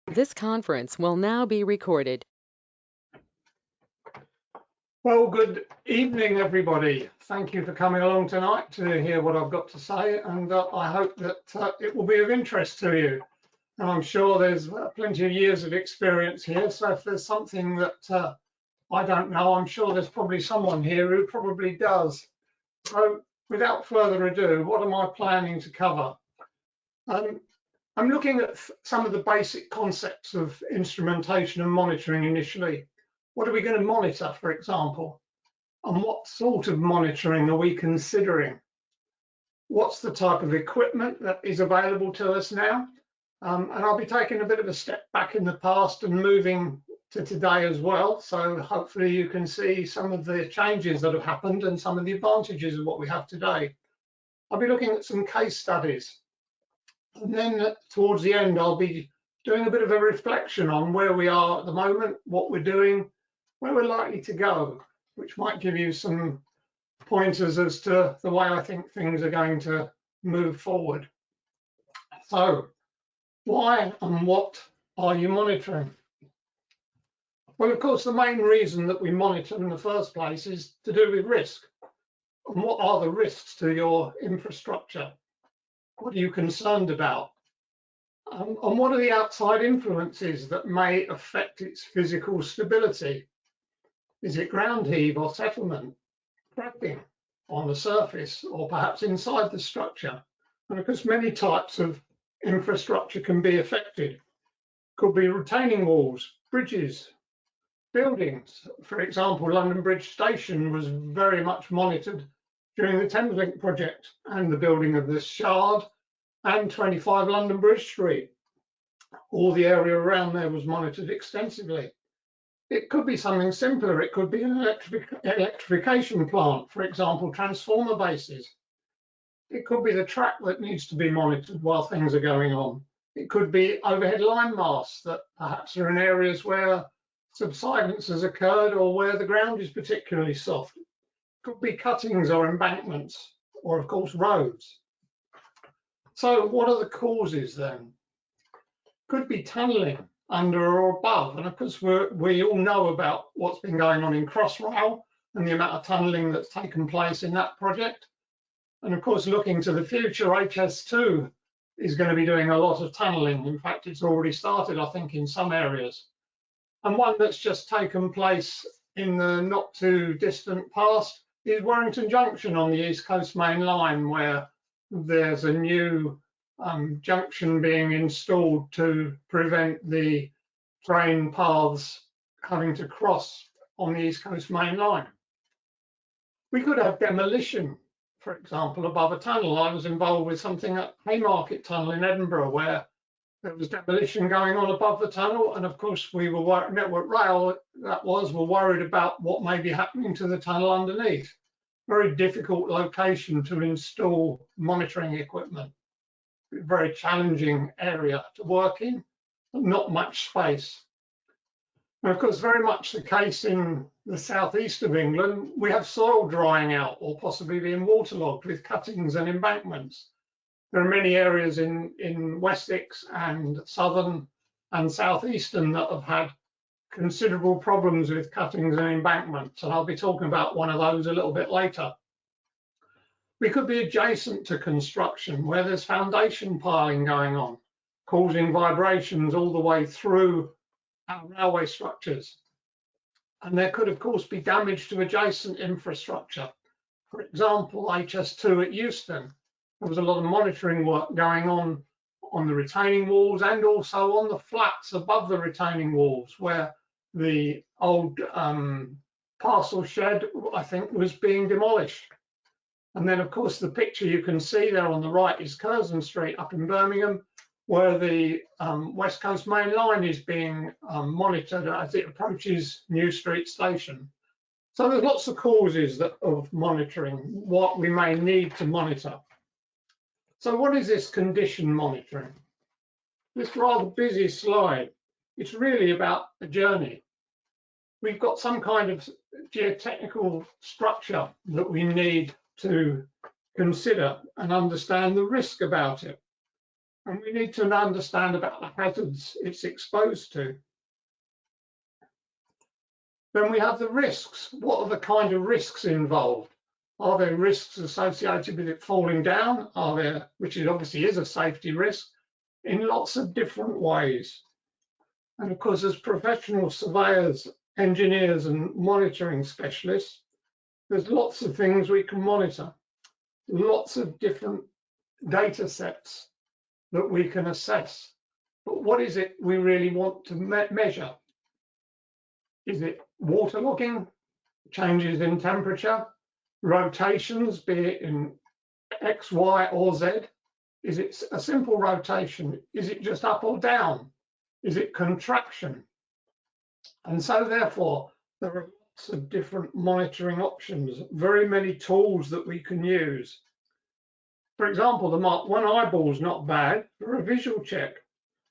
This conference will now be recorded. Well, good evening, everybody. Thank you for coming along tonight to hear what I've got to say, and I hope that it will be of interest to you. And I'm sure there's plenty of years of experience here, so if there's something that I don't know, I'm sure there's probably someone here who probably does. So without further ado, what am I planning to cover? I'm looking at some of the basic concepts of instrumentation and monitoring initially. What are we going to monitor, for example? And what sort of monitoring are we considering? What's the type of equipment that is available to us now? And I'll be taking a bit of a step back in the past and moving to today as well. So hopefully you can see some of the changes that have happened and some of the advantages of what we have today. I'll be looking at some case studies. And then towards the end, I'll be doing a bit of a reflection on where we are at the moment, what we're doing, where we're likely to go, which might give you some pointers as to the way I think things are going to move forward. So, why and what are you monitoring? Well, of course, the main reason that we monitor in the first place is to do with risk. And what are the risks to your infrastructure? What are you concerned about? And what are the outside influences that may affect its physical stability? Is it ground heave or settlement, cracking on the surface, or perhaps inside the structure? And of course, many types of infrastructure can be affected. Could be retaining walls, bridges, buildings. For example, London Bridge Station was very much monitored during the Thameslink project and the building of the Shard and 25 London Bridge Street. All the area around there was monitored extensively. It could be something simpler. It could be an electrification plant, for example, transformer bases. It could be the track that needs to be monitored while things are going on. It could be overhead line masts that perhaps are in areas where subsidence has occurred or where the ground is particularly soft. It could be cuttings or embankments, or of course roads. So what are the causes then? Could be tunnelling under or above, and of course we all know about what's been going on in Crossrail and the amount of tunnelling that's taken place in that project. And of course, looking to the future, HS2 is going to be doing a lot of tunnelling. In fact, it's already started, I think, in some areas. And one that's just taken place in the not too distant past is Warrington Junction on the East Coast Main Line, where there's a new junction being installed to prevent the train paths having to cross on the East Coast Main Line. We could have demolition, for example, above a tunnel. I was involved with something at Haymarket Tunnel in Edinburgh where there was demolition going on above the tunnel, and of course we were Network Rail were worried about what may be happening to the tunnel underneath. Very difficult location to install monitoring equipment. Very challenging area to work in, not much space. And of course, very much the case in the southeast of England, we have soil drying out or possibly being waterlogged with cuttings and embankments. There are many areas in Wessex and southern and southeastern that have had considerable problems with cuttings and embankments, and I'll be talking about one of those a little bit later. We could be adjacent to construction where there's foundation piling going on, causing vibrations all the way through our railway structures. And there could, of course, be damage to adjacent infrastructure. For example, HS2 at Euston, there was a lot of monitoring work going on the retaining walls and also on the flats above the retaining walls where the old parcel shed, I think, was being demolished. And then, of course, the picture you can see there on the right is Curzon Street up in Birmingham, where the West Coast Main Line is being monitored as it approaches New Street Station. So there's lots of causes of monitoring, what we may need to monitor. So what is this condition monitoring? This rather busy slide, it's really about a journey. We've got some kind of geotechnical structure that we need to consider and understand the risk about it. and we need to understand about the hazards it's exposed to. Then we have the risks. What are the kind of risks involved? Are there risks associated with it falling down? Are there, which it obviously is a safety risk, in lots of different ways. And of course, as professional surveyors, engineers, and monitoring specialists, there's lots of things we can monitor, lots of different data sets that we can assess. But what is it we really want to measure? Is it waterlogging, changes in temperature, rotations, be it in X, Y, or Z? Is it a simple rotation? Is it just up or down? Is it contraction? And so therefore, there are lots of different monitoring options, very many tools that we can use. For example, the Mark 1 eyeball is not bad for a visual check.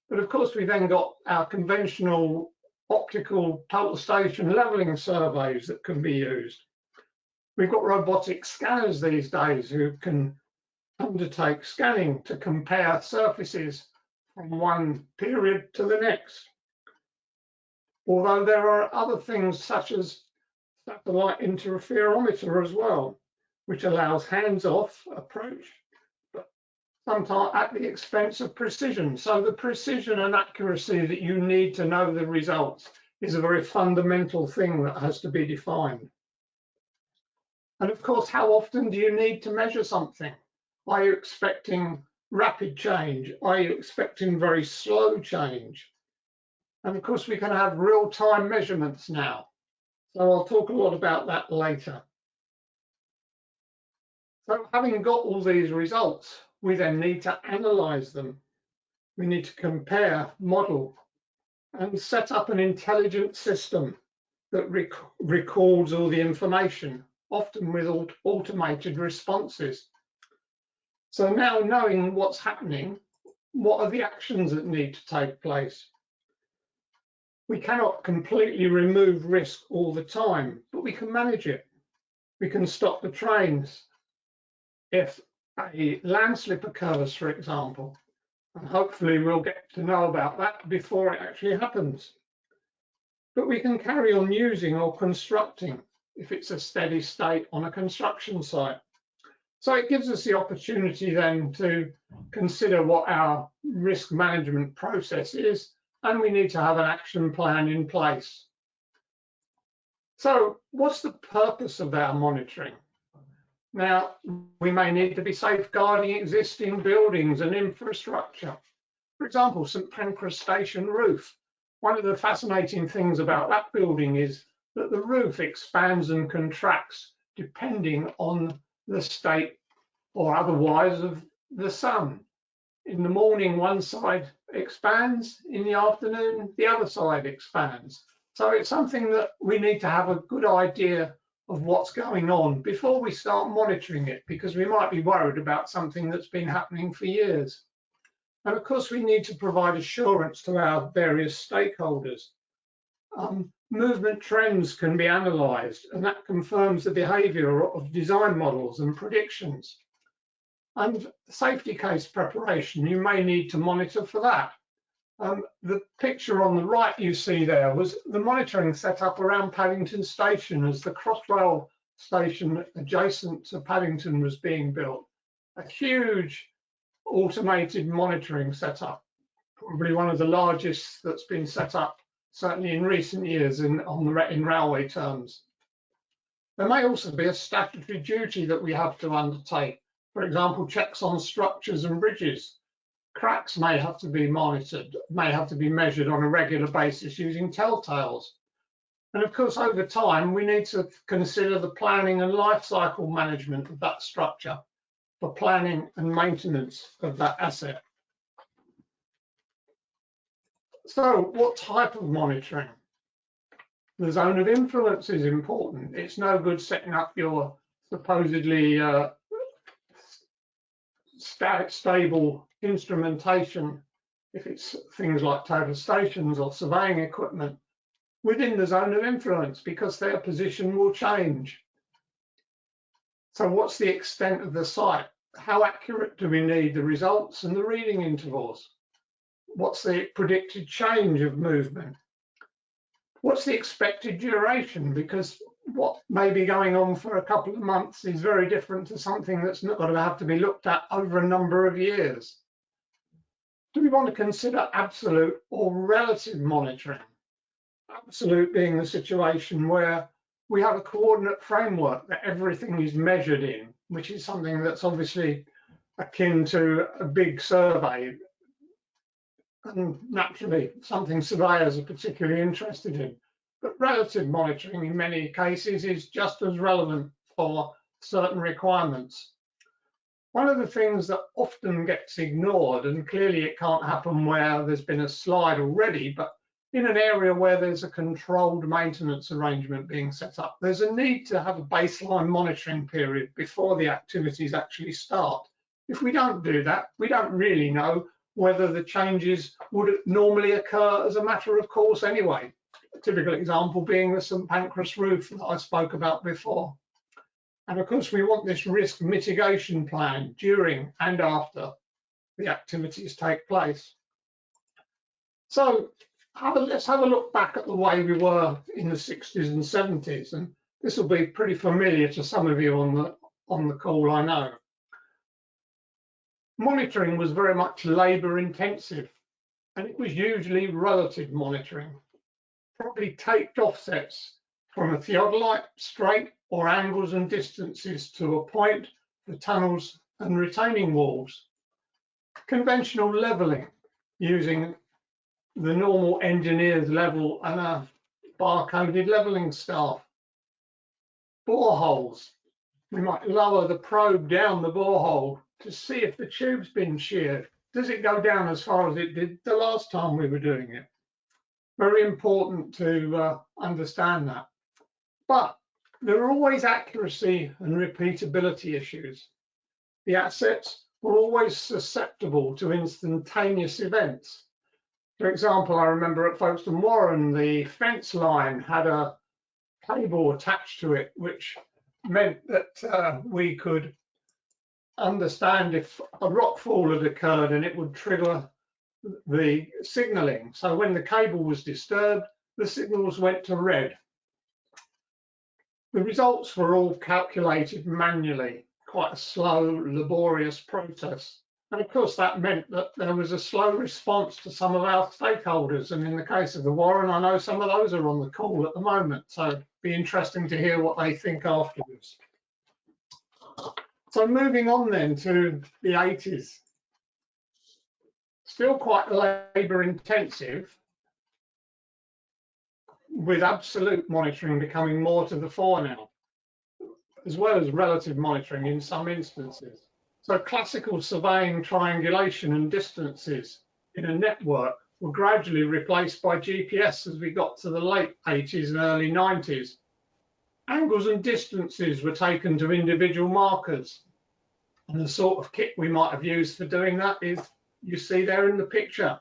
But of course, we then got our conventional optical total station leveling surveys that can be used. We've got robotic scanners these days who can undertake scanning to compare surfaces from one period to the next. Although there are other things such as satellite interferometer as well, which allows hands-off approach, but sometimes at the expense of precision. So the precision and accuracy that you need to know the results is a very fundamental thing that has to be defined. And of course, how often do you need to measure something? Are you expecting rapid change? Are you expecting very slow change? And of course, we can have real-time measurements now. So I'll talk a lot about that later. So having got all these results, we then need to analyze them. We need to compare, model, and set up an intelligent system that records all the information, often with automated responses. So now knowing what's happening, what are the actions that need to take place? We cannot completely remove risk all the time, but we can manage it. We can stop the trains if a landslip occurs, for example, and hopefully we'll get to know about that before it actually happens. But we can carry on using or constructing if it's a steady state on a construction site. So it gives us the opportunity then to consider what our risk management process is, and we need to have an action plan in place. So what's the purpose of our monitoring? Now, we may need to be safeguarding existing buildings and infrastructure. For example, St Pancras Station roof. One of the fascinating things about that building is that the roof expands and contracts depending on the state or otherwise of the sun. In the morning, one side expands, in the afternoon, the other side expands. So it's something that we need to have a good idea of what's going on before we start monitoring it, because we might be worried about something that's been happening for years. And of course, we need to provide assurance to our various stakeholders. Movement trends can be analysed, and that confirms the behaviour of design models and predictions. And safety case preparation, you may need to monitor for that. The picture on the right you see there was the monitoring set up around Paddington Station as the Crossrail station adjacent to Paddington was being built. A huge automated monitoring setup, probably one of the largest that's been set up, certainly in recent years in railway terms. There may also be a statutory duty that we have to undertake. For example, checks on structures and bridges. Cracks may have to be monitored, may have to be measured on a regular basis using telltales. And of course, over time, we need to consider the planning and life cycle management of that structure for planning and maintenance of that asset. So what type of monitoring? The zone of influence is important. It's no good setting up your supposedly stable instrumentation, if it's things like total stations or surveying equipment, within the zone of influence, because their position will change. So what's the extent of the site? how accurate do we need the results and the reading intervals? What's the predicted change of movement? What's the expected duration? Because what may be going on for a couple of months is very different to something that's not going to have to be looked at over a number of years. Do we want to consider absolute or relative monitoring? Absolute being the situation where we have a coordinate framework that everything is measured in, which is something that's obviously akin to a big survey, and naturally something surveyors are particularly interested in. But relative monitoring in many cases is just as relevant for certain requirements. One of the things that often gets ignored, and clearly it can't happen where there's been a slide already, but in an area where there's a controlled maintenance arrangement being set up, there's a need to have a baseline monitoring period before the activities actually start. If we don't do that, we don't really know whether the changes would normally occur as a matter of course anyway. A typical example being the St Pancras roof that I spoke about before. And of course, we want this risk mitigation plan during and after the activities take place. So let's have a look back at the way we were in the 60s and 70s. And this will be pretty familiar to some of you on the call, I know. Monitoring was very much labour intensive, and it was usually relative monitoring, probably taped offsets from a theodolite, straight or angles and distances to a point for tunnels and retaining walls. Conventional levelling using the normal engineer's level and a bar-coded levelling staff. Boreholes. We might lower the probe down the borehole to see if the tube's been sheared. Does it go down as far as it did the last time we were doing it? Very important to understand that. But there are always accuracy and repeatability issues. The assets were always susceptible to instantaneous events. For example, I remember at Folkestone Warren, the fence line had a cable attached to it, which meant that we could understand if a rockfall had occurred and it would trigger the signalling. So when the cable was disturbed, the signals went to red. The results were all calculated manually, quite a slow, laborious process. And of course, that meant that there was a slow response to some of our stakeholders. And in the case of the Warren, I know some of those are on the call at the moment. So it'd be interesting to hear what they think afterwards. So moving on then to the 80s. Still quite labour intensive, with absolute monitoring becoming more to the fore now, as well as relative monitoring in some instances. So classical surveying triangulation and distances in a network were gradually replaced by GPS as we got to the late 80s and early 90s. Angles and distances were taken to individual markers. And the sort of kit we might have used for doing that is, you see there in the picture,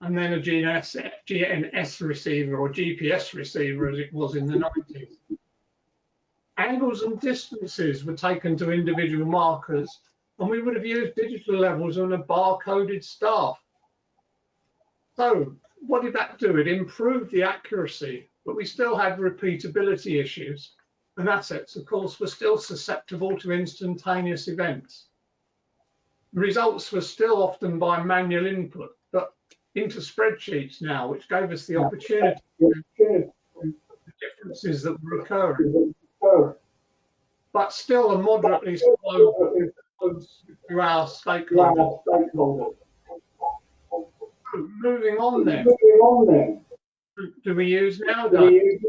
and then a GNS receiver or GPS receiver as it was in the 90s. Angles and distances were taken to individual markers, and we would have used digital levels on a bar-coded staff. So what did that do? It improved the accuracy, but we still had repeatability issues. And assets, of course, were still susceptible to instantaneous events. The results were still often by manual input, but into spreadsheets now, which gave us the opportunity to the differences that were occurring. But still a moderately slow to our stakeholders. Moving on then. Do we use nowadays?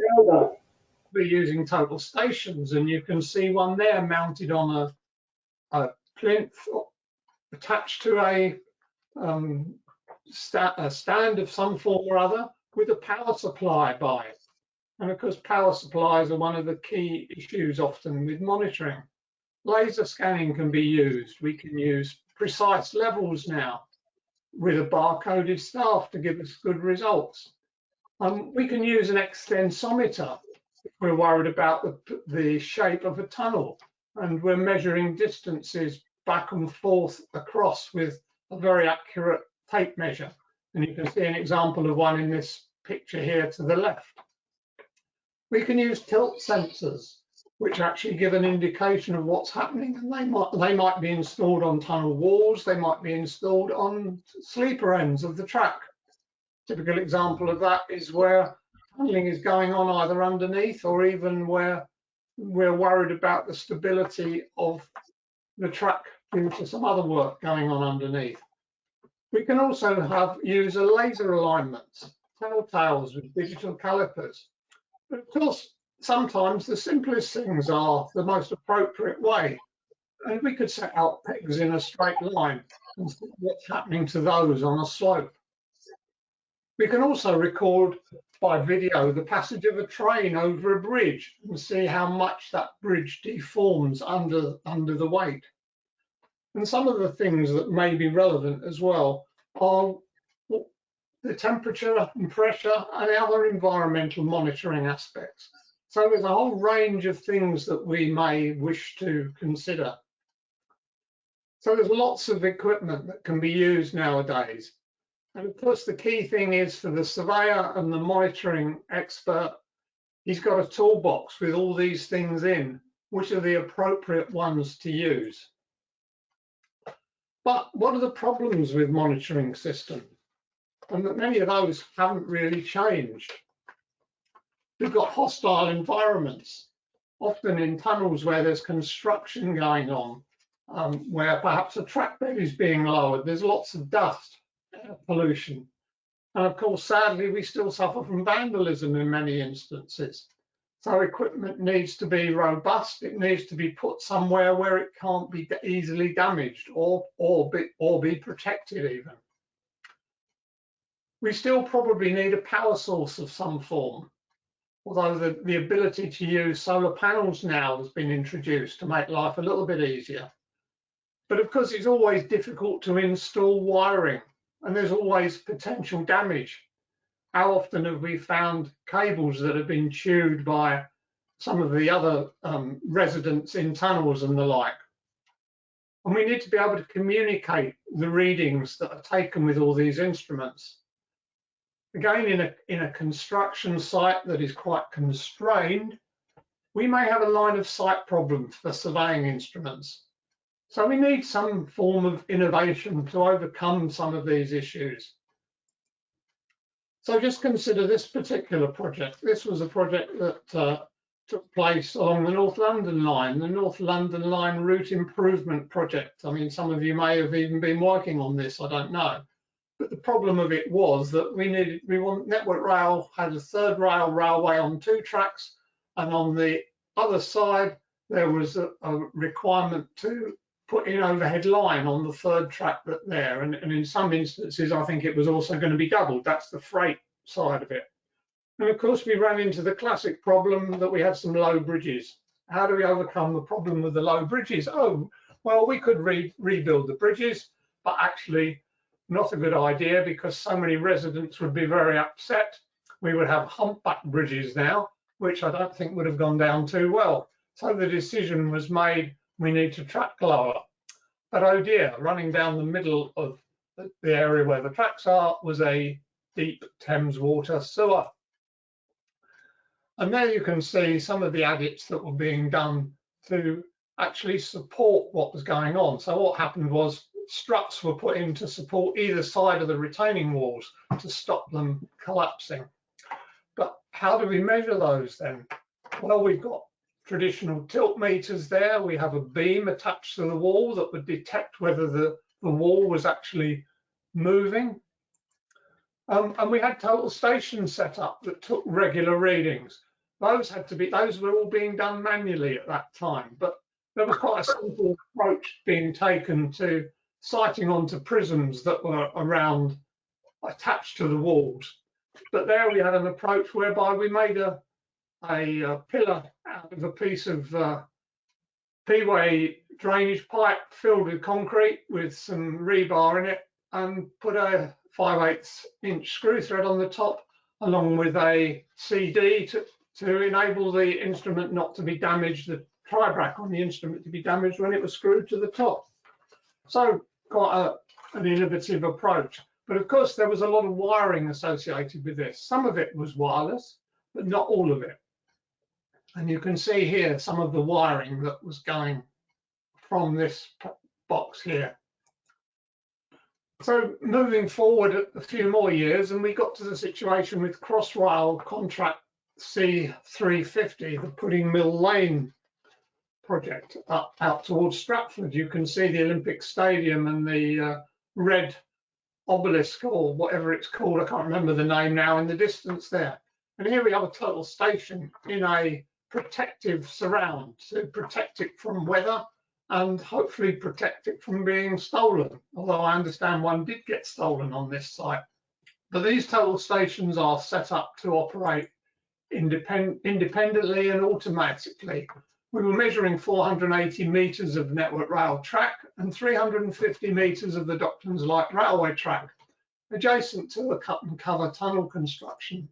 We're using total stations, and you can see one there mounted on a plinth attached to a stand of some form or other with a power supply by it. And of course, power supplies are one of the key issues often with monitoring. Laser scanning can be used. We can use precise levels now with a bar-coded staff to give us good results. We can use an extensometer if we're worried about the shape of a tunnel and we're measuring distances back and forth across with a very accurate tape measure. And you can see an example of one in this picture here to the left. We can use tilt sensors, which actually give an indication of what's happening. And they might be installed on tunnel walls, they might be installed on sleeper ends of the track. Typical example of that is where tunneling is going on either underneath or even where we're worried about the stability of the track due to some other work going on underneath. We can also use a laser alignments, telltales with digital calipers. But of course, sometimes the simplest things are the most appropriate way. And we could set out pegs in a straight line and see what's happening to those on a slope. We can also record by video the passage of a train over a bridge and see how much that bridge deforms under the weight. And some of the things that may be relevant as well are the temperature and pressure and other environmental monitoring aspects. So there's a whole range of things that we may wish to consider. So there's lots of equipment that can be used nowadays. And of course, the key thing is for the surveyor and the monitoring expert, he's got a toolbox with all these things in, which are the appropriate ones to use. But what are the problems with monitoring systems? And that many of those haven't really changed. We've got hostile environments, often in tunnels where there's construction going on, where perhaps a track bed is being lowered. There's lots of dust, air pollution. And of course, sadly, we still suffer from vandalism in many instances. So equipment needs to be robust. It needs to be put somewhere where it can't be easily damaged or be protected even. We still probably need a power source of some form, although the ability to use solar panels now has been introduced to make life a little bit easier. But of course, it's always difficult to install wiring, and there's always potential damage. How often have we found cables that have been chewed by some of the other residents in tunnels and the like? And we need to be able to communicate the readings that are taken with all these instruments. Again, in a construction site that is quite constrained, we may have a line of sight problem for surveying instruments. So we need some form of innovation to overcome some of these issues. So just consider this particular project. This was a project that took place along the North London line, the North London line route improvement project. I mean, some of you may have even been working on this, I don't know. But the problem of it was that Network Rail had a third rail railway on 2 tracks, and on the other side there was a requirement to put in overhead line on the 3rd track there, and in some instances I think it was also going to be doubled. That's the freight side of it. And of course we ran into the classic problem that we had some low bridges. How do we overcome the problem with the low bridges? Oh, well, we could rebuild the bridges, but actually not a good idea because so many residents would be very upset. We would have humpback bridges now, which I don't think would have gone down too well. So the decision was made, we need to track lower. But oh dear, running down the middle of the area where the tracks are was a deep Thames water sewer. And there you can see some of the adits that were being done to actually support what was going on. So what happened was struts were put in to support either side of the retaining walls to stop them collapsing. But how do we measure those then? Well, we've got traditional tilt meters there. We have a beam attached to the wall that would detect whether the wall was actually moving. And we had total stations set up that took regular readings. Those were all being done manually at that time, but there was quite a simple approach being taken to sighting onto prisms that were around attached to the walls. But there we had an approach whereby we made a pillar out of a piece of P-way drainage pipe filled with concrete with some rebar in it and put a 5/8 inch screw thread on the top along with a CD to enable the instrument not to be damaged, the tie-brack on the instrument to be damaged when it was screwed to the top. So quite an innovative approach. But of course, there was a lot of wiring associated with this. Some of it was wireless, but not all of it. And you can see here some of the wiring that was going from this box here. So moving forward a few more years, and we got to the situation with Crossrail contract C350, the Pudding Mill Lane project out towards Stratford. You can see the Olympic Stadium and the red obelisk, or whatever it's called, I can't remember the name now, in the distance there. And here we have a total station in a protective surround to protect it from weather and hopefully protect it from being stolen, although I understand one did get stolen on this site. But these total stations are set up to operate independently and automatically. We were measuring 480 metres of Network Rail track and 350 metres of the Docklands Light Railway track, adjacent to a cut and cover tunnel construction.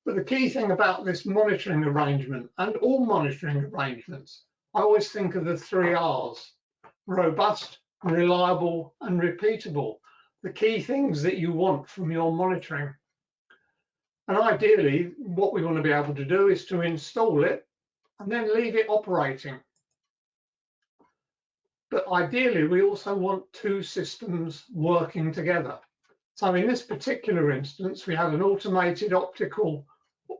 But the key thing about this monitoring arrangement, and all monitoring arrangements, I always think of the 3 R's: robust, reliable, and repeatable. The key things that you want from your monitoring. And ideally, what we want to be able to do is to install it and then leave it operating. But ideally, we also want 2 systems working together. So in this particular instance, we have an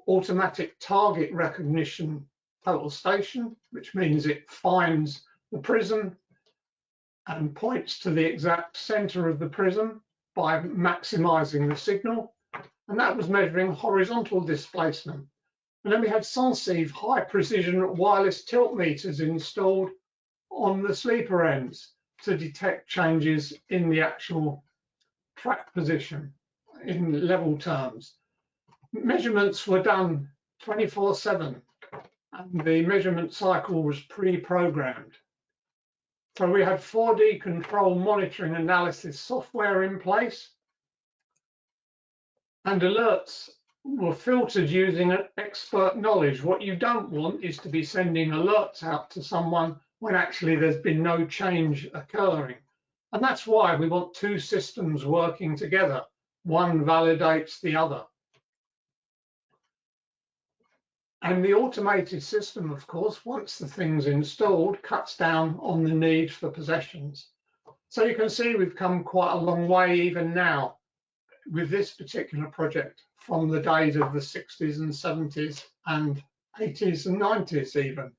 automatic target recognition total station, which means it finds the prism and points to the exact center of the prism by maximizing the signal. And that was measuring horizontal displacement. And then we had sensitive high precision wireless tilt meters installed on the sleeper ends to detect changes in the actual track position in level terms. Measurements were done 24/7, and the measurement cycle was pre-programmed. So we had 4D control monitoring analysis software in place, and alerts were filtered using an expert knowledge. What you don't want is to be sending alerts out to someone when actually there's been no change occurring. And that's why we want 2 systems working together. One validates the other. And the automated system, of course, once the thing's installed, cuts down on the need for possessions. So you can see we've come quite a long way even now with this particular project, from the days of the 60s and 70s and 80s and 90s even.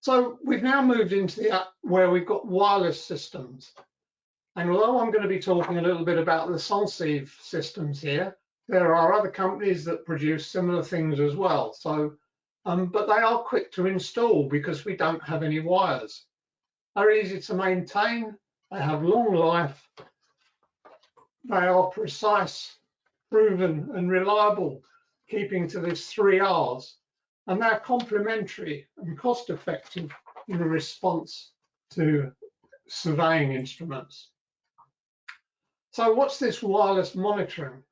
So we've now moved into where we've got wireless systems. And although I'm going to be talking a little bit about the sensitive systems here, there are other companies that produce similar things as well. So, but they are quick to install because we don't have any wires. They're easy to maintain, they have long life, they are precise, proven and reliable, keeping to this 3 R's, and they're complementary and cost effective in response to surveying instruments. So what's this wireless monitoring?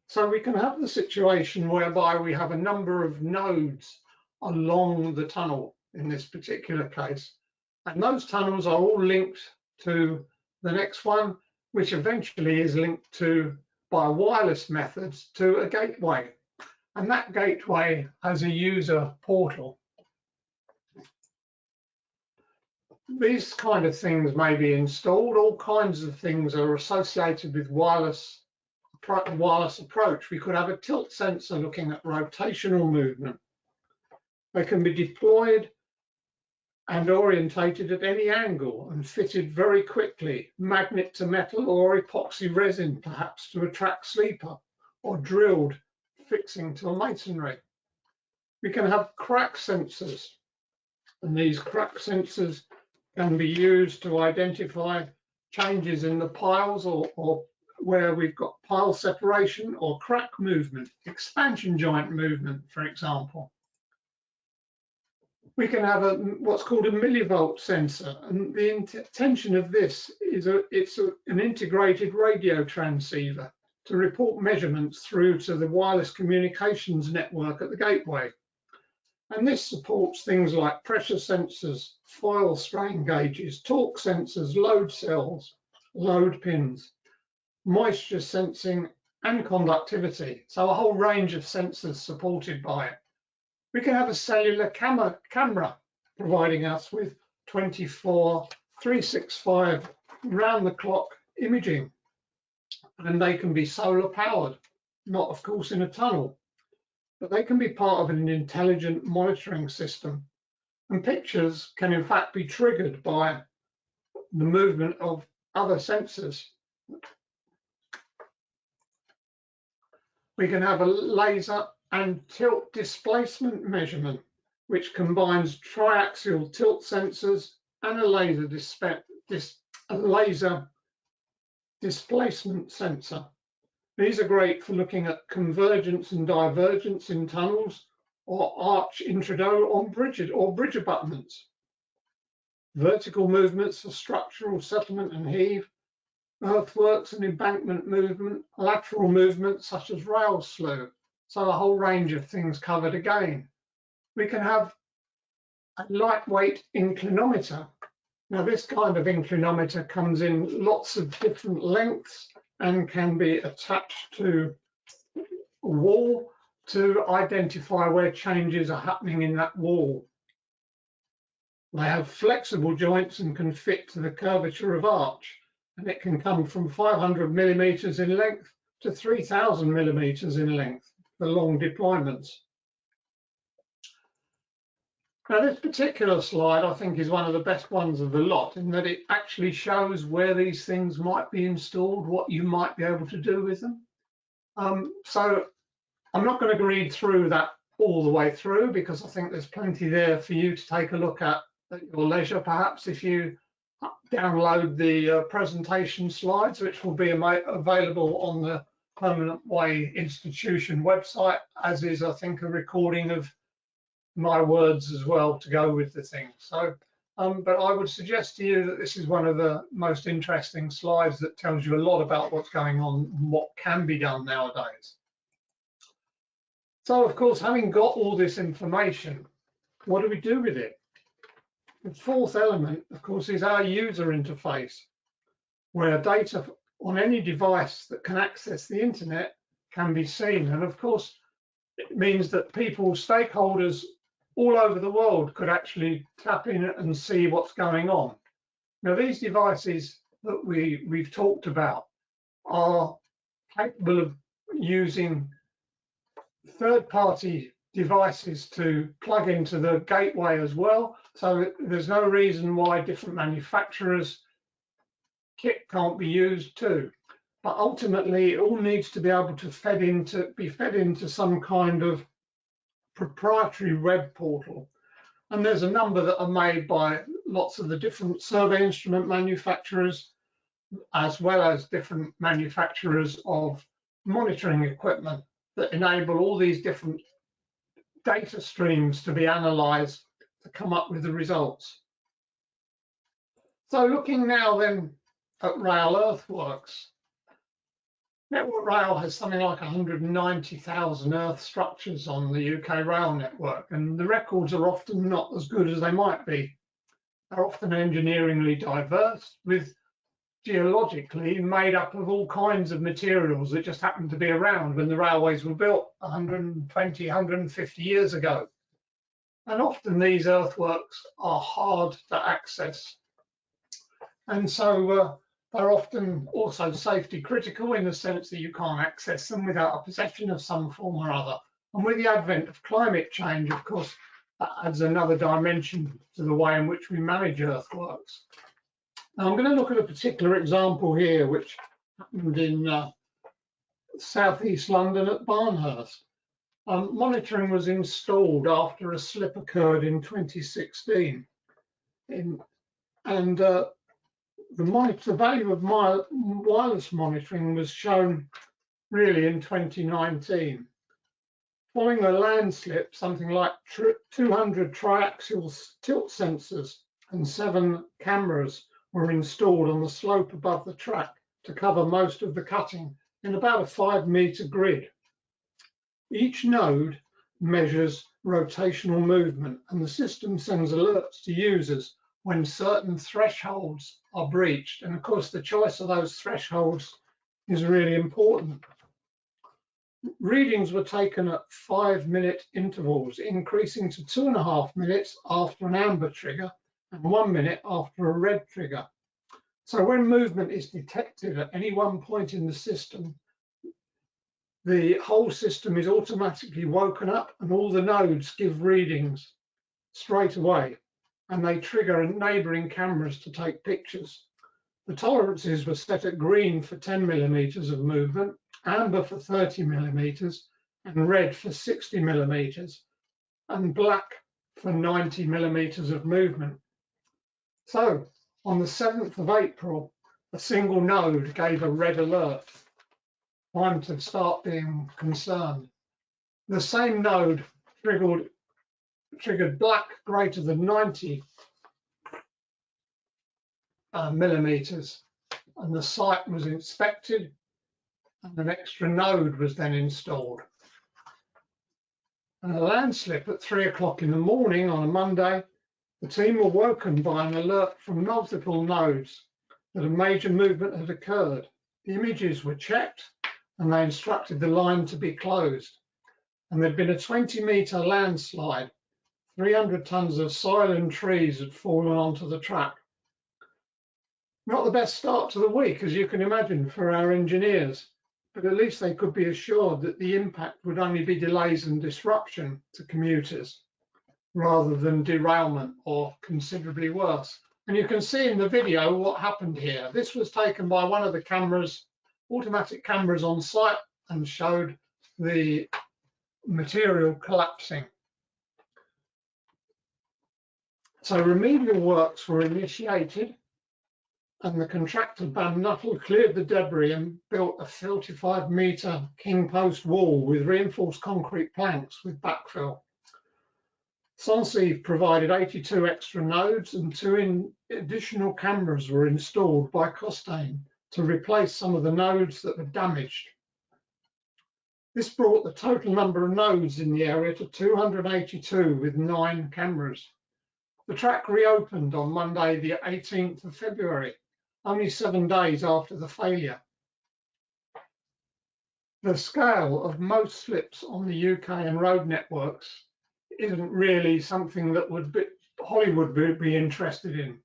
So we can have the situation whereby we have a number of nodes along the tunnel in this particular case, and those tunnels are all linked to the next one, which eventually is linked to, by wireless methods, to a gateway. And that gateway has a user portal. These kind of things may be installed. All kinds of things are associated with wireless approach. We could have a tilt sensor looking at rotational movement. They can be deployed and orientated at any angle and fitted very quickly, magnet to metal or epoxy resin perhaps to attract sleeper, or drilled fixing to a masonry. We can have crack sensors, and these crack sensors can be used to identify changes in the piles or where we've got pile separation or crack movement, expansion joint movement, for example. We can have what's called a millivolt sensor, and the intention of this is it's an integrated radio transceiver to report measurements through to the wireless communications network at the gateway. And this supports things like pressure sensors, foil strain gauges, torque sensors, load cells, load pins, moisture sensing and conductivity. So a whole range of sensors supported by it. We can have a cellular camera providing us with 24/365 round the clock imaging. And they can be solar powered, not of course in a tunnel, but they can be part of an intelligent monitoring system. And pictures can in fact be triggered by the movement of other sensors. We can have a laser and tilt displacement measurement, which combines triaxial tilt sensors and a laser displacement sensor. These are great for looking at convergence and divergence in tunnels or arch intrado on bridge abutments. Vertical movements for structural settlement and heave, earthworks and embankment movement, lateral movements such as rail slew. So a whole range of things covered again. We can have a lightweight inclinometer. Now this kind of inclinometer comes in lots of different lengths and can be attached to a wall to identify where changes are happening in that wall. They have flexible joints and can fit to the curvature of arch, and it can come from 500 millimeters in length to 3,000 millimeters in length for long deployments. Now this particular slide I think is one of the best ones of the lot, in that it actually shows where these things might be installed, what you might be able to do with them. So I'm not going to read through that all the way through, because I think there's plenty there for you to take a look at your leisure, perhaps if you download the presentation slides, which will be available on the Permanent Way Institution website, as is, I think, a recording of my words as well to go with the thing. So, but I would suggest to you that this is one of the most interesting slides that tells you a lot about what's going on and what can be done nowadays. So, of course, having got all this information, what do we do with it? The fourth element, of course, is our user interface, where data on any device that can access the internet can be seen. And of course, it means that people, stakeholders all over the world could actually tap in and see what's going on. Now, these devices that we've talked about are capable of using third-party devices to plug into the gateway as well. So there's no reason why different manufacturers' kit can't be used too. But ultimately, it all needs to be able to be fed into some kind of proprietary web portal. And there's a number that are made by lots of the different survey instrument manufacturers, as well as different manufacturers of monitoring equipment that enable all these different data streams to be analysed to come up with the results. So looking now then at rail earthworks, Network Rail has something like 190,000 earth structures on the UK rail network, and the records are often not as good as they might be. They're often engineeringly diverse, with geologically made up of all kinds of materials that just happened to be around when the railways were built 120, 150 years ago. And often these earthworks are hard to access. And so they're often also safety critical, in the sense that you can't access them without a possession of some form or other. And with the advent of climate change, of course, that adds another dimension to the way in which we manage earthworks. Now, I'm going to look at a particular example here, which happened in southeast London at Barnhurst. Monitoring was installed after a slip occurred in 2016. The value of wireless monitoring was shown really in 2019. Following a landslip, something like 200 triaxial tilt sensors and 7 cameras were installed on the slope above the track to cover most of the cutting in about a 5-metre grid. Each node measures rotational movement, and the system sends alerts to users when certain thresholds are breached. And of course, the choice of those thresholds is really important. Readings were taken at 5-minute intervals, increasing to 2.5 minutes after an amber trigger and 1 minute after a red trigger. So when movement is detected at any one point in the system, the whole system is automatically woken up and all the nodes give readings straight away, and they trigger neighbouring cameras to take pictures. The tolerances were set at green for 10 millimeters of movement, amber for 30 millimeters, and red for 60 millimeters, and black for 90 millimeters of movement. So on the 7th of April, a single node gave a red alert, time to start being concerned. The same node triggered black greater than 90 millimeters, and the site was inspected and an extra node was then installed. And a landslip at 3 o'clock in the morning on a Monday, the team were woken by an alert from multiple nodes that a major movement had occurred. The images were checked and they instructed the line to be closed. And there'd been a 20-meter landslide. 300 tons of soil and trees had fallen onto the track. Not the best start to the week, as you can imagine, for our engineers, but at least they could be assured that the impact would only be delays and disruption to commuters rather than derailment or considerably worse. And you can see in the video what happened here. This was taken by one of the cameras, automatic cameras on site, and showed the material collapsing. So remedial works were initiated, and the contractor Van Nuttall cleared the debris and built a 45-meter king post wall with reinforced concrete planks with backfill. Sonsive provided 82 extra nodes, and 2 additional cameras were installed by Costain to replace some of the nodes that were damaged. This brought the total number of nodes in the area to 282 with 9 cameras. The track reopened on Monday, the 18th of February, only 7 days after the failure. The scale of most slips on the UK and road networks isn't really something that Hollywood would be interested in.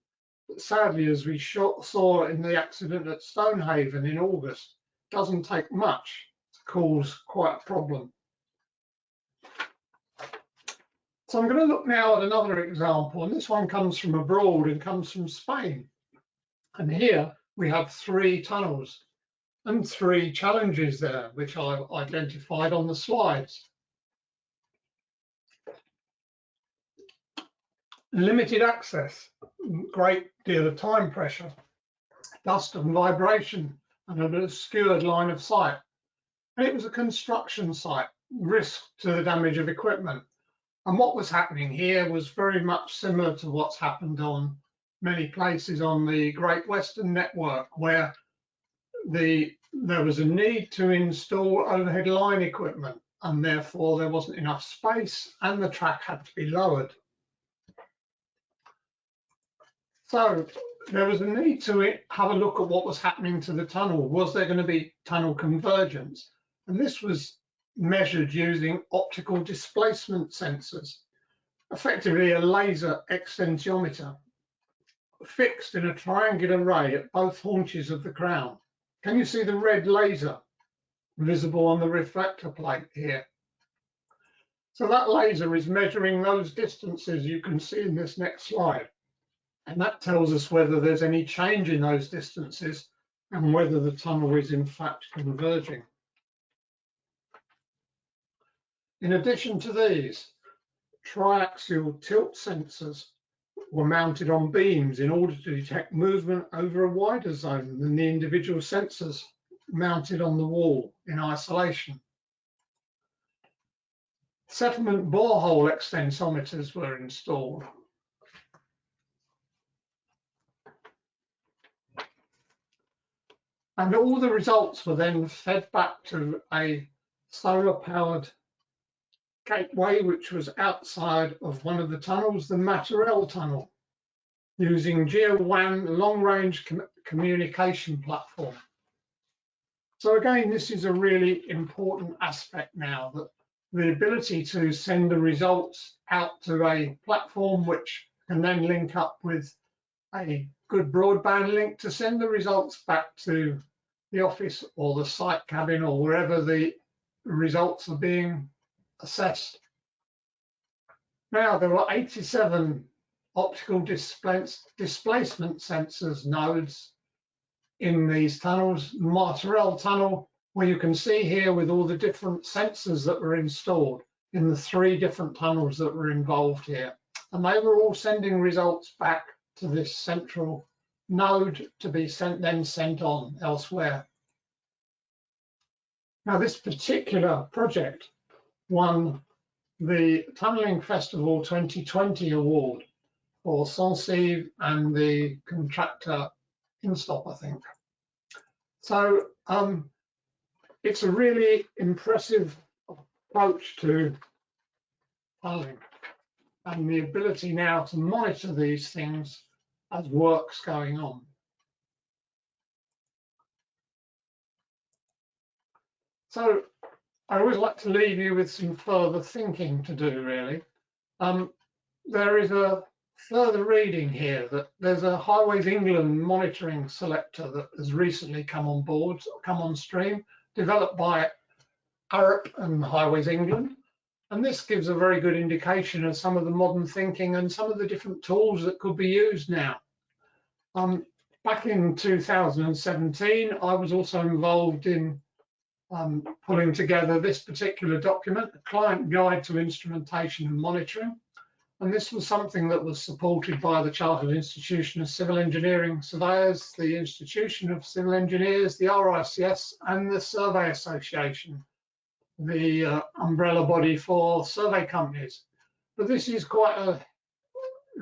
But sadly, as we saw in the accident at Stonehaven in August, it doesn't take much to cause quite a problem. So I'm going to look now at another example, and this one comes from abroad and comes from Spain. And here we have 3 tunnels and 3 challenges there, which I've identified on the slides. Limited access, great deal of time pressure, dust and vibration, and an obscured line of sight. And it was a construction site, risk to the damage of equipment. And what was happening here was very much similar to what's happened on many places on the Great Western network, where there was a need to install overhead line equipment, and therefore there wasn't enough space and the track had to be lowered. So there was a need to have a look at what was happening to the tunnel. Was there going to be tunnel convergence? And this was measured using optical displacement sensors, effectively a laser extensiometer, fixed in a triangular ray at both haunches of the crown. Can you see the red laser visible on the reflector plate here? So that laser is measuring those distances you can see in this next slide. And that tells us whether there's any change in those distances and whether the tunnel is in fact converging. In addition to these, triaxial tilt sensors were mounted on beams in order to detect movement over a wider zone than the individual sensors mounted on the wall in isolation. Settlement borehole extensometers were installed. And all the results were then fed back to a solar-powered escape way, which was outside of one of the tunnels, the Matterell tunnel, using GeoWAN long-range communication platform. So again, this is a really important aspect now, that the ability to send the results out to a platform which can then link up with a good broadband link to send the results back to the office or the site cabin or wherever the results are being assessed. Now, there are 87 optical displacement sensors nodes in these tunnels. Matterell tunnel, where you can see here with all the different sensors that were installed in the 3 different tunnels that were involved here. And they were all sending results back to this central node to be then sent on elsewhere. Now, this particular project won the Tunnelling Festival 2020 award for Sensive and the contractor Instop, I think. So it's a really impressive approach to tunneling and the ability now to monitor these things as work's going on. So I always like to leave you with some further thinking to do, really. There is a further reading here that there's a Highways England monitoring selector that has recently come on stream, developed by Arup and Highways England. And this gives a very good indication of some of the modern thinking and some of the different tools that could be used now. Back in 2017, I was also involved in pulling together this particular document, a client guide to instrumentation and monitoring. And this was something that was supported by the Chartered Institution of Civil Engineering Surveyors, the Institution of Civil Engineers, the RICS, and the Survey Association, the umbrella body for survey companies. But this is quite a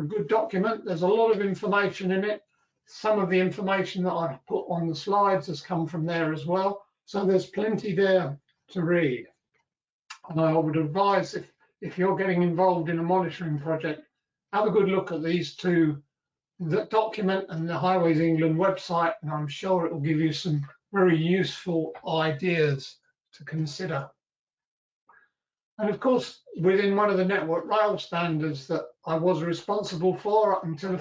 good document. There's a lot of information in it. Some of the information that I've put on the slides has come from there as well. So there's plenty there to read. And I would advise, if you're getting involved in a monitoring project, have a good look at these 2, the document and the Highways England website, and I'm sure it will give you some very useful ideas to consider. And of course, within one of the Network Rail standards that I was responsible for up until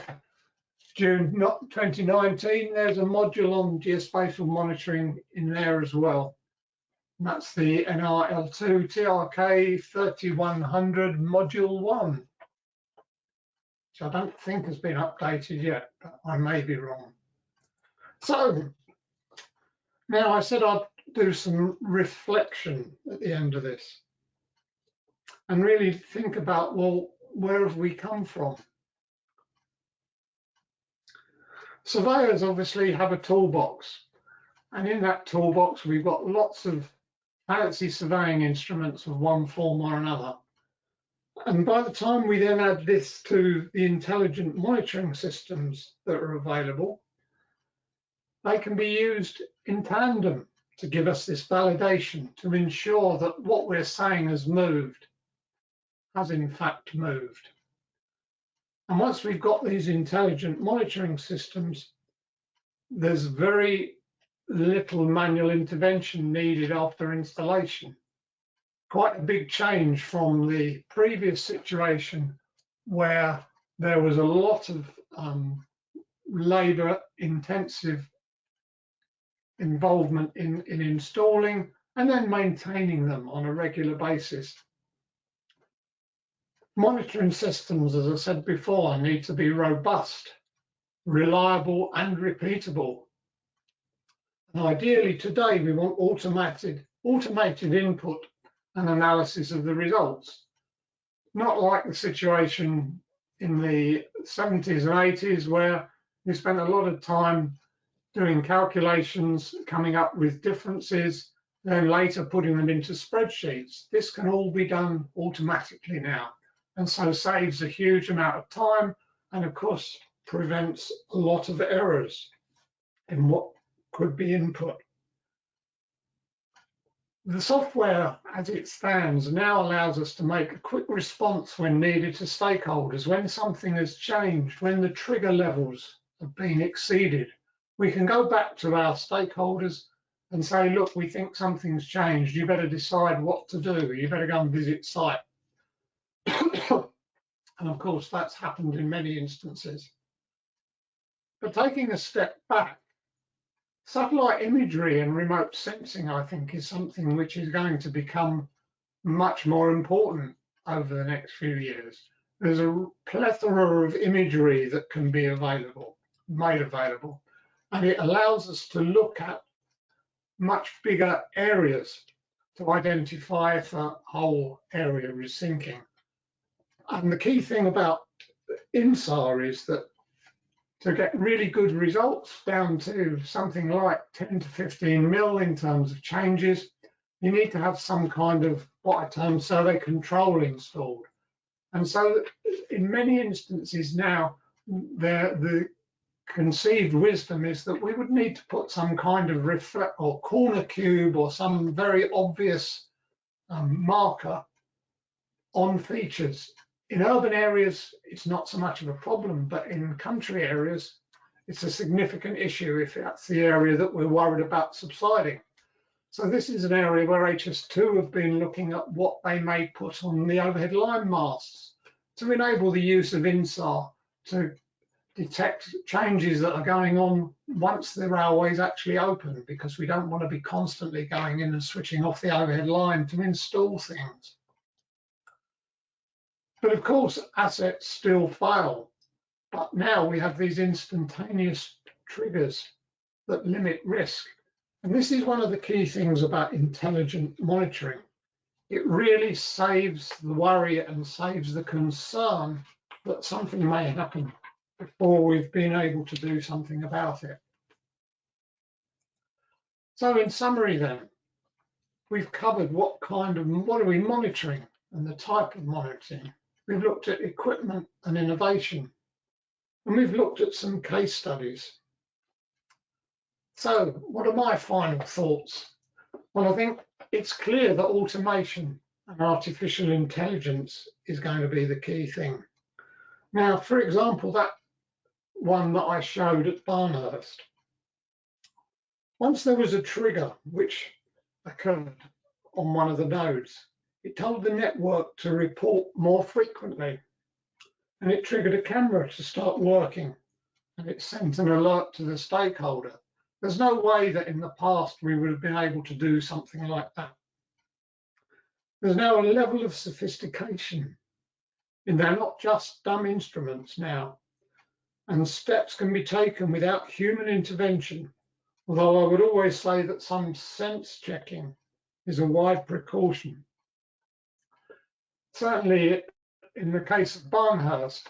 June 2019, there's a module on geospatial monitoring in there as well. And that's the NRL2 TRK 3100 Module 1, which I don't think has been updated yet, but I may be wrong. So now I said I'd do some reflection at the end of this and really think about, well, where have we come from? Surveyors obviously have a toolbox, and in that toolbox we've got lots of fancy surveying instruments of one form or another. And by the time we then add this to the intelligent monitoring systems that are available, they can be used in tandem to give us this validation, to ensure that what we're saying has moved, has in fact moved. And once we've got these intelligent monitoring systems, there's very little manual intervention needed after installation. Quite a big change from the previous situation where there was a lot of labour-intensive involvement in installing and then maintaining them on a regular basis. Monitoring systems, as I said before, need to be robust, reliable and repeatable. And ideally today we want automated input and analysis of the results. Not like the situation in the 70s and 80s where we spent a lot of time doing calculations, coming up with differences, then later putting them into spreadsheets. This can all be done automatically now, and so saves a huge amount of time and of course prevents a lot of errors in what could be input. The software as it stands now allows us to make a quick response when needed to stakeholders. When something has changed, when the trigger levels have been exceeded, we can go back to our stakeholders and say, look, we think something's changed. You better decide what to do. You better go and visit site. And of course, that's happened in many instances. But taking a step back, satellite imagery and remote sensing, I think, is something which is going to become much more important over the next few years. There's a plethora of imagery that can be made available, and it allows us to look at much bigger areas to identify if a whole area is sinking. And the key thing about INSAR is that to get really good results down to something like 10 to 15 mil in terms of changes, you need to have some kind of what I term survey control installed. And so in many instances now, the conceived wisdom is that we would need to put some kind of reflect or corner cube or some very obvious marker on features. In urban areas, it's not so much of a problem, but in country areas, it's a significant issue if that's the area that we're worried about subsiding. So this is an area where HS2 have been looking at what they may put on the overhead line masts to enable the use of INSAR to detect changes that are going on once the railway is actually open, because we don't want to be constantly going in and switching off the overhead line to install things. But of course, assets still fail. But now we have these instantaneous triggers that limit risk. And this is one of the key things about intelligent monitoring. It really saves the worry and saves the concern that something may happen before we've been able to do something about it. So in summary then, we've covered what are we monitoring and the type of monitoring. We've looked at equipment and innovation, and we've looked at some case studies. So what are my final thoughts? Well, I think it's clear that automation and artificial intelligence is going to be the key thing. Now, for example, that one that I showed at Barnhurst, once there was a trigger which occurred on one of the nodes, it told the network to report more frequently, and it triggered a camera to start working, and it sent an alert to the stakeholder. There's no way that in the past we would have been able to do something like that. There's now a level of sophistication, and they're not just dumb instruments now, and steps can be taken without human intervention, although I would always say that some sense checking is a wide precaution. Certainly in the case of Barnhurst,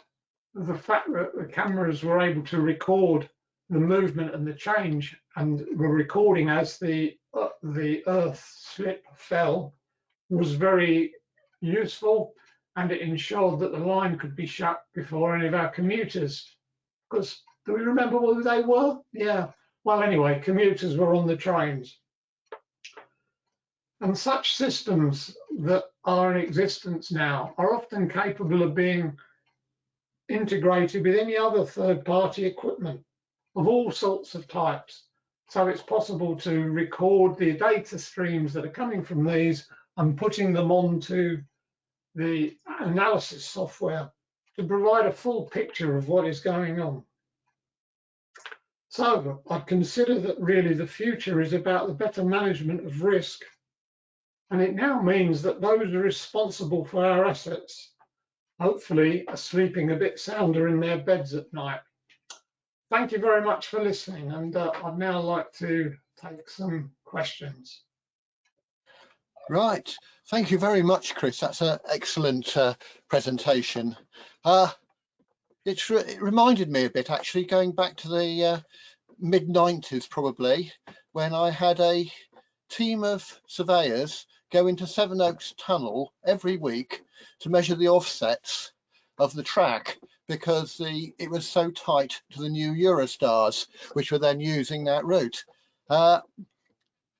the fact that the cameras were able to record the movement and the change and were recording as the earth slip fell was very useful, and it ensured that the line could be shut before any of our commuters. Because do we remember who they were? Yeah. Well, anyway, commuters were on the trains. And such systems that are in existence now are often capable of being integrated with any other third-party equipment of all sorts of types. So it's possible to record the data streams that are coming from these and putting them onto the analysis software to provide a full picture of what is going on. So I consider that really the future is about the better management of risk. And it now means that those responsible for our assets, hopefully, are sleeping a bit sounder in their beds at night. Thank you very much for listening, and I'd now like to take some questions. Right, thank you very much, Chris. That's an excellent presentation. It reminded me a bit, actually, going back to the mid-90s probably, when I had a team of surveyors go into Sevenoaks Tunnel every week to measure the offsets of the track, because it was so tight to the new Eurostars, which were then using that route.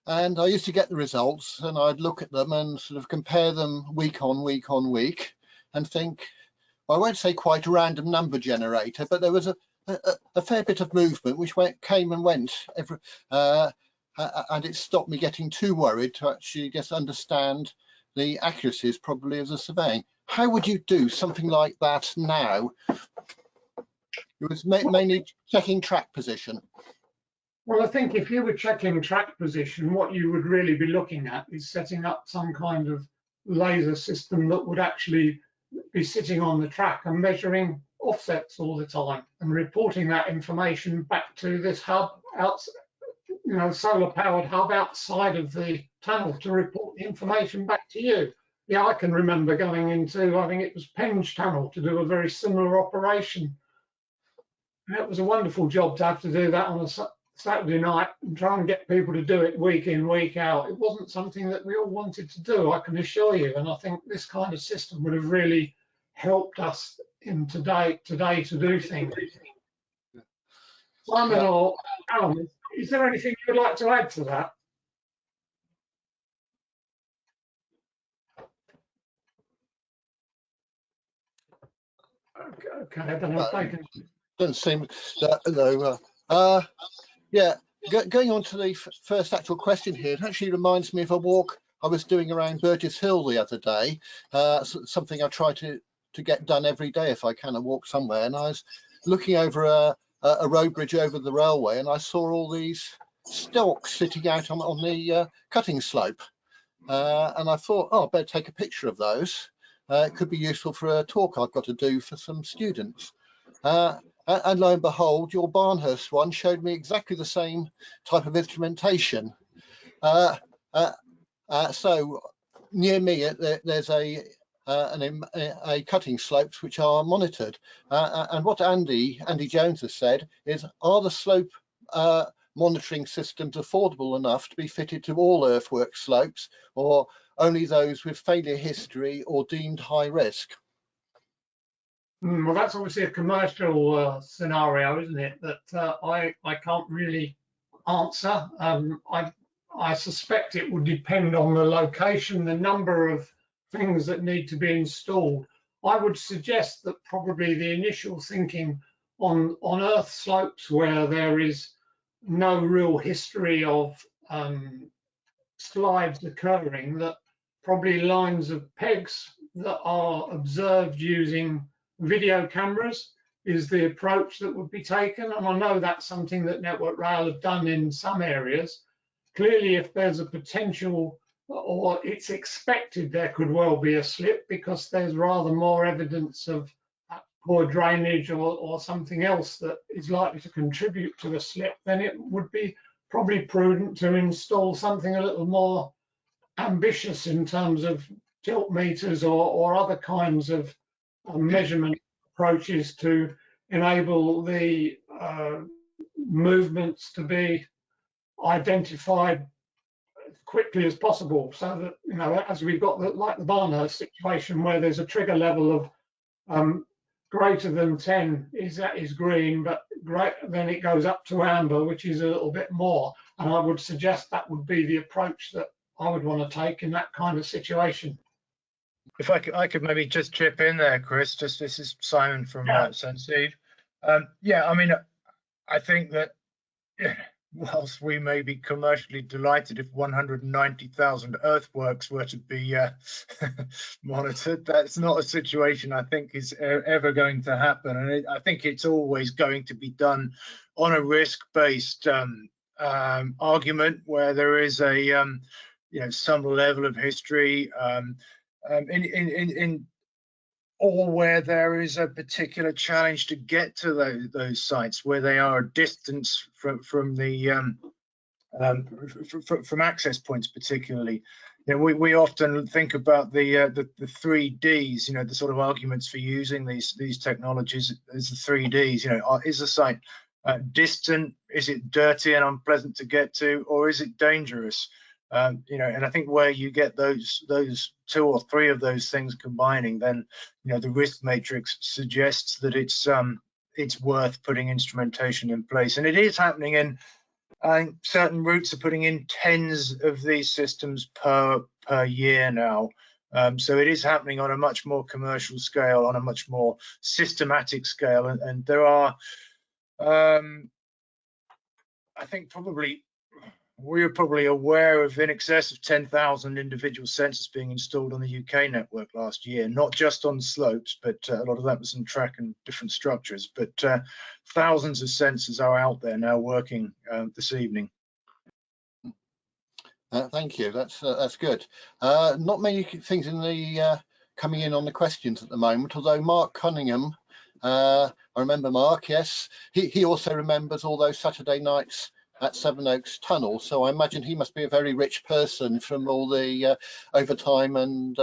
And I used to get the results, and I'd look at them and sort of compare them week on week on week, and think, well, I won't say quite a random number generator, but there was a fair bit of movement which came and went and it stopped me getting too worried to actually just understand the accuracies probably of the surveying. How would you do something like that now? It was mainly checking track position. Well, I think if you were checking track position, what you would really be looking at is setting up some kind of laser system that would actually be sitting on the track and measuring offsets all the time and reporting that information back to this hub solar powered hub outside of the tunnel to report the information back to you. Yeah, I can remember going into, I think it was Penge Tunnel, to do a very similar operation. And it was a wonderful job to have to do that on a Saturday night and try and get people to do it week in, week out. It wasn't something that we all wanted to do, I can assure you. And I think this kind of system would have really helped us in today to do things. Simon or Alan, is there anything you would like to add to that? Okay, I don't know if they can. Doesn't seem that though. Yeah, going on to the first actual question here, it actually reminds me of a walk I was doing around Burgess Hill the other day. Something I try to get done every day if I can, a walk somewhere. And I was looking over a road bridge over the railway, and I saw all these stalks sitting out on the cutting slope. And I thought, oh, I better take a picture of those. It could be useful for a talk I've got to do for some students. And lo and behold, your Barnhurst one showed me exactly the same type of instrumentation. So near me, there's a cutting slopes which are monitored. And what Andy Jones has said is, are the slope monitoring systems affordable enough to be fitted to all earthworks slopes, or only those with failure history or deemed high risk? Well, that's obviously a commercial scenario, isn't it? That I can't really answer. I suspect it would depend on the location, the number of things that need to be installed. I would suggest that probably the initial thinking on earth slopes where there is no real history of slides occurring, that probably lines of pegs that are observed using video cameras is the approach that would be taken. And I know that's something that Network Rail have done in some areas. Clearly, if there's a potential, or it's expected there could well be a slip because there's rather more evidence of poor drainage or something else that is likely to contribute to a slip, then it would be probably prudent to install something a little more ambitious in terms of tilt meters or other kinds of measurement approaches to enable the movements to be identified as quickly as possible, so that, you know, as we've got like the Barnhurst situation where there's a trigger level of greater than 10 is green, but then it goes up to amber, which is a little bit more. And I would suggest that would be the approach that I would want to take in that kind of situation. If I could maybe just chip in there, Chris. This is Simon from St. Steve. Yeah, I mean, I think that whilst we may be commercially delighted if 190,000 earthworks were to be monitored, that's not a situation I think is ever going to happen. And I think it's always going to be done on a risk-based argument where there is a you know, some level of history, or where there is a particular challenge to get to those sites where they are a distance from the from access points, particularly. You know, we often think about the 3 Ds, you know, the sort of arguments for using these technologies as the 3 Ds. You know, is the site distant? Is it dirty and unpleasant to get to, or is it dangerous? You know, and I think where you get those 2 or 3 of those things combining, then, you know, the risk matrix suggests that it's worth putting instrumentation in place. And it is happening in And certain routes are putting in tens of these systems per year now. So it is happening on a much more commercial scale, on a much more systematic scale, and there are, I think we're probably aware of in excess of 10,000 individual sensors being installed on the UK network last year, not just on slopes, but a lot of that was in track and different structures. But thousands of sensors are out there now working this evening. Thank you. That's good. Not many things in the coming in on the questions at the moment. Although Mark Cunningham, I remember Mark. Yes, he also remembers all those Saturday nights at Sevenoaks Tunnel. So I imagine he must be a very rich person from all the overtime and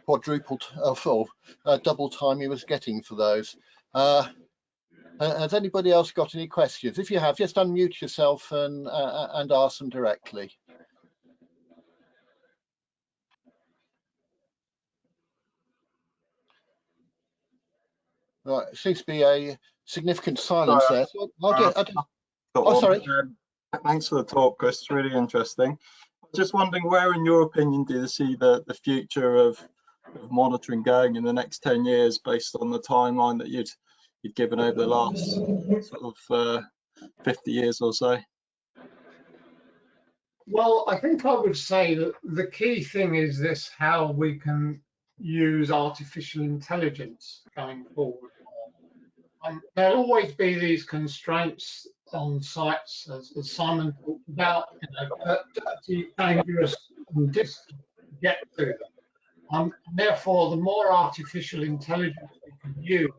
quadrupled or double time he was getting for those. Has anybody else got any questions? If you have, just unmute yourself and ask them directly. Right, seems to be a significant silence there. So sorry. Thanks for the talk, Chris. It's really interesting. Just wondering, where, in your opinion, do you see the future of monitoring going in the next 10 years, based on the timeline that you'd given over the last sort of 50 years or so? Well, I think I would say that the key thing is this: how we can use artificial intelligence going forward. There'll always be these constraints on sites, as Simon talked about, dirty, dangerous, and distant to get to them. Therefore, the more artificial intelligence we can use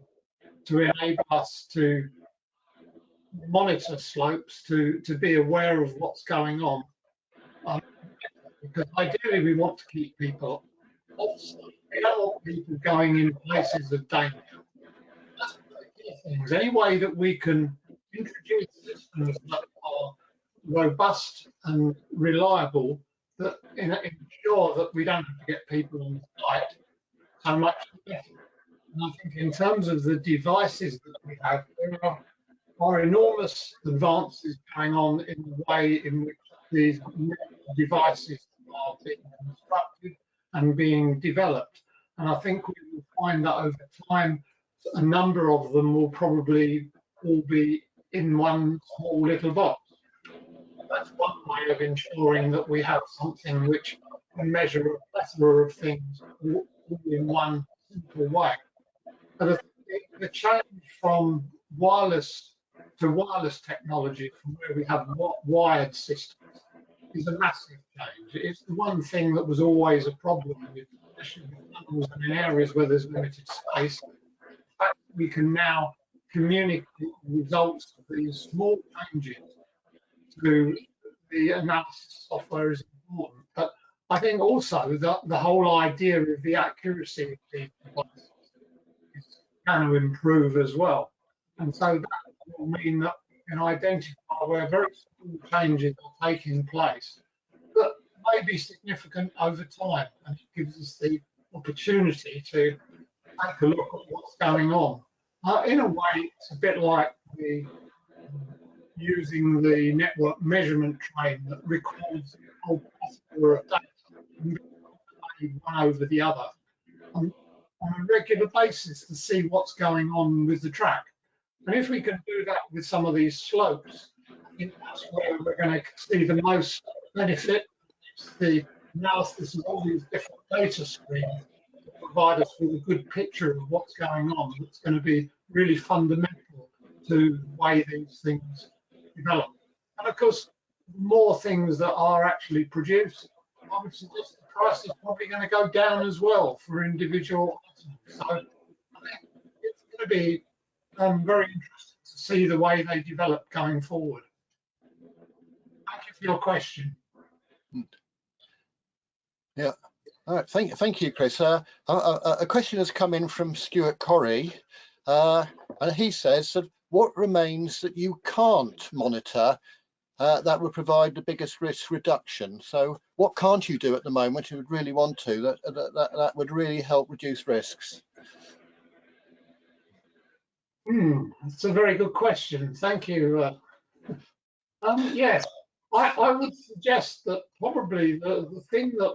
to enable us to monitor slopes, to be aware of what's going on, because ideally we want to keep people off slope. We don't want people going in places of danger. That's one of the key things. Any way that we can introduce systems that are robust and reliable, that ensure that we don't have to get people on site, so much better. And I think in terms of the devices that we have, there are enormous advances going on in the way in which these devices are being constructed and being developed. And I think we will find that over time, a number of them will probably all be in one small little box. That's one way of ensuring that we have something which can measure a plethora of things all in one simple way. But the change from wireless to wireless technology, from where we have wired systems, is a massive change. It's the one thing that was always a problem, especially with tunnels and in areas where there's limited space. The fact that we can now communicate the results of these small changes through the analysis software is important. But I think also that the whole idea of the accuracy of these devices is going to improve as well. And so that will mean that we can identify where very small changes are taking place that may be significant over time, and it gives us the opportunity to take a look at what's going on. In a way, it's a bit like using the network measurement train that records a whole plethora of data and one over the other on a regular basis to see what's going on with the track. And if we can do that with some of these slopes, I think that's where we're going to see the most benefit. It's the analysis of all these different data streams to provide us with a good picture of what's going on. That's going to be really fundamental to the way these things develop. And of course, the more things that are actually produced, I would suggest the price is probably going to go down as well for individual items. So I think it's going to be very interesting to see the way they develop going forward. Thank you for your question. Yeah. All right. Thank you, Chris. A question has come in from Stuart Corrie, and he says that what remains that you can't monitor that would provide the biggest risk reduction? So what can't you do at the moment you would really want to that would really help reduce risks? That's a very good question. Thank you. Yes, I would suggest that probably the thing that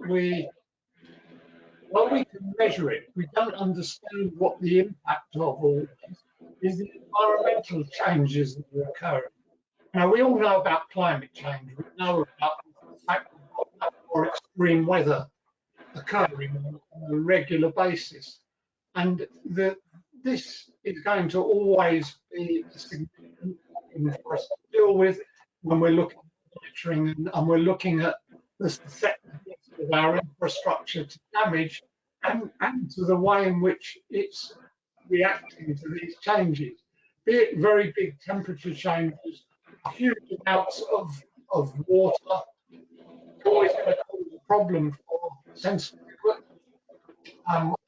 well, we can measure it, we don't understand what the impact of all this is the environmental changes that are occurring. Now, we all know about climate change. We know about the fact we've got much more extreme weather occurring on a regular basis. And this is going to always be a significant problem for us to deal with when we're looking at monitoring and we're looking at the susceptibility of our infrastructure to damage and to the way in which it's reacting to these changes, be it very big temperature changes, huge amounts of water, always going to cause a problem for sensitive equipment.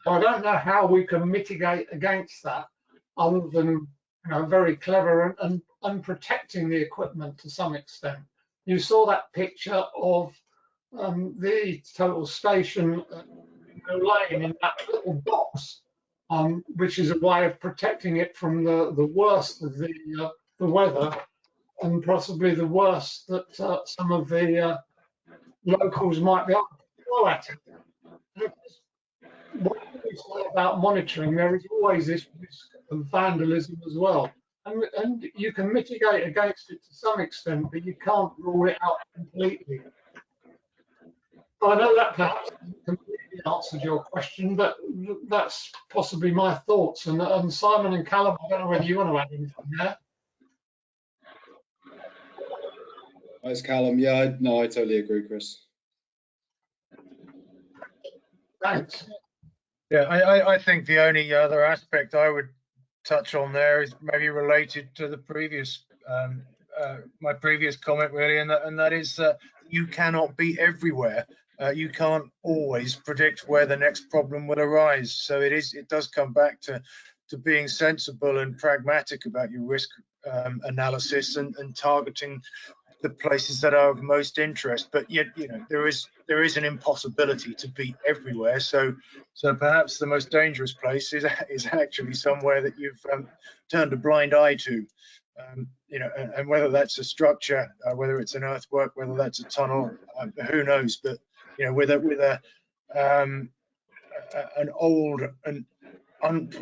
I don't know how we can mitigate against that other than very clever and protecting the equipment to some extent. You saw that picture of the total station Lane in that little box, which is a way of protecting it from the worst of the weather and possibly the worst that some of the locals might be able to throw at it. What we say about monitoring, there is always this risk of vandalism as well. And you can mitigate against it to some extent, but you can't rule it out completely. I know that perhaps hasn't completely answered your question, but that's possibly my thoughts. And Simon and Callum, I don't know whether you want to add anything there. Thanks, Callum. Yeah, no, I totally agree, Chris. Thanks. Yeah, I think the only other aspect I would touch on there is maybe related to the previous my previous comment really, and that is that you cannot be everywhere. You can't always predict where the next problem will arise. So it does come back to being sensible and pragmatic about your risk analysis and targeting the places that are of most interest. But yet, there is an impossibility to be everywhere. So perhaps the most dangerous place is actually somewhere that you've turned a blind eye to. And whether that's a structure, whether it's an earthwork, whether that's a tunnel, who knows? But with an old and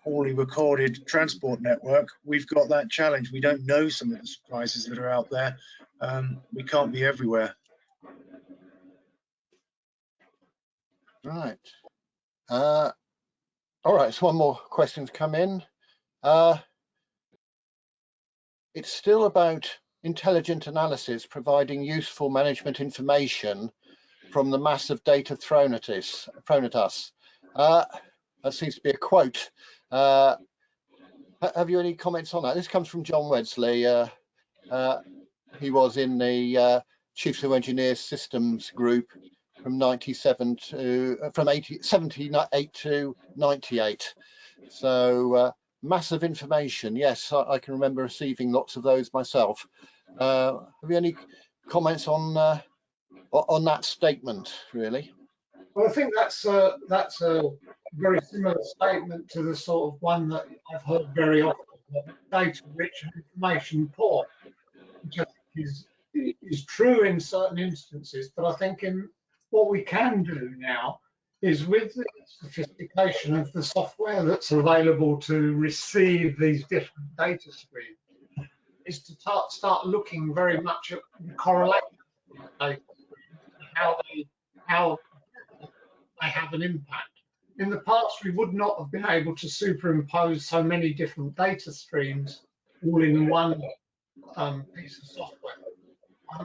poorly recorded transport network, we've got that challenge. We don't know some of the surprises that are out there. We can't be everywhere. Right. All right, so one more question's come in. It's still about intelligent analysis providing useful management information from the massive data thrown at us. That seems to be a quote. Have you any comments on that? This comes from John Wedsley. He was in the Chiefs of Engineers Systems group from 78 to 98. So massive information. Yes, I can remember receiving lots of those myself. Have you any comments on that statement, really? Well, I think that's a very similar statement to the sort of one that I've heard very often, that data rich and information poor, which I think is true in certain instances. But I think in what we can do now is, with the sophistication of the software that's available to receive these different data streams, is to start looking very much at the correlation of data streams and how they have an impact. In the past, we would not have been able to superimpose so many different data streams all in one piece of software.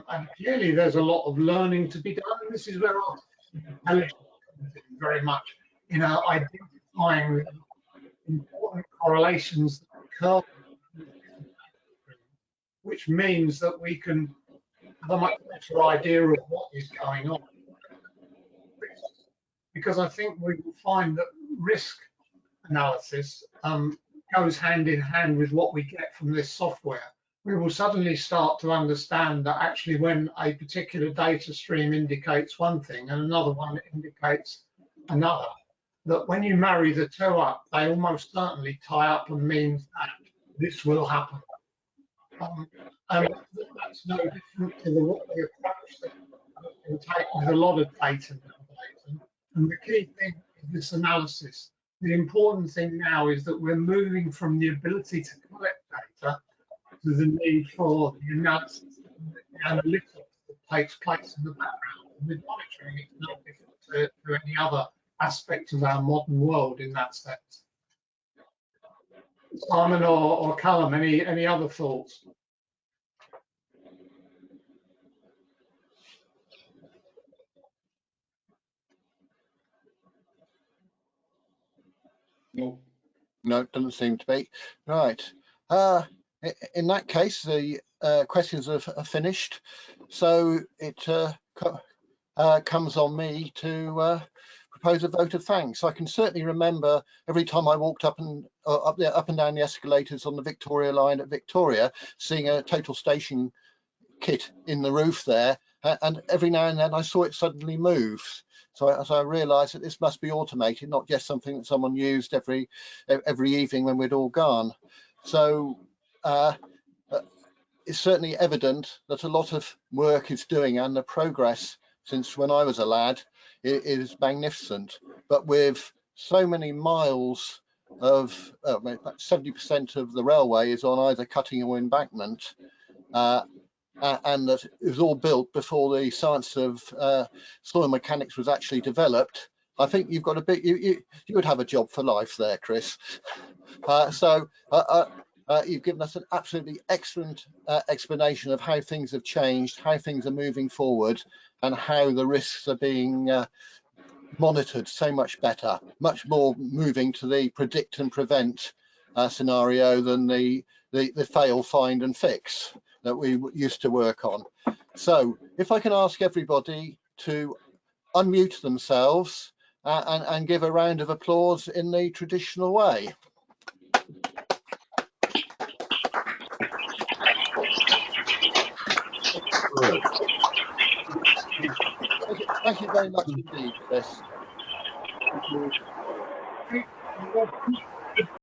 And clearly, there's a lot of learning to be done. This is where artificial intelligence comes in very much in identifying important correlations that occur, which means that we can have a much better idea of what is going on. Because I think we will find that risk analysis goes hand in hand with what we get from this software. We will suddenly start to understand that actually when a particular data stream indicates one thing and another one indicates another, that when you marry the two up, they almost certainly tie up and means that this will happen. And that's no different to the approach that we take with a lot of data nowadays. And the key thing is this analysis. The important thing now is that we're moving from the ability to collect data to the need for the analysis and the analytics that takes place in the background. And with monitoring, it's no different to any other aspect of our modern world in that sense. Simon or Callum, any other thoughts? No. No, it doesn't seem to be. Right. In that case, the questions are finished. So it comes on me to propose a vote of thanks. I can certainly remember every time I walked up and down the escalators on the Victoria line at Victoria, seeing a total station kit in the roof there, and every now and then I saw it suddenly move. So I realised that this must be automated, not just something that someone used every evening when we'd all gone. So it's certainly evident that a lot of work is doing, and the progress since when I was a lad is magnificent. But with so many miles of 70% of the railway is on either cutting or embankment, and that it was all built before the science of soil mechanics was actually developed. I think you've got a bit. You would have a job for life there, Chris. You've given us an absolutely excellent explanation of how things have changed, how things are moving forward, and how the risks are being monitored so much better, much more moving to the predict and prevent scenario than the fail, find and fix that we used to work on. So if I can ask everybody to unmute themselves and give a round of applause in the traditional way. Thank you very much indeed, Chris.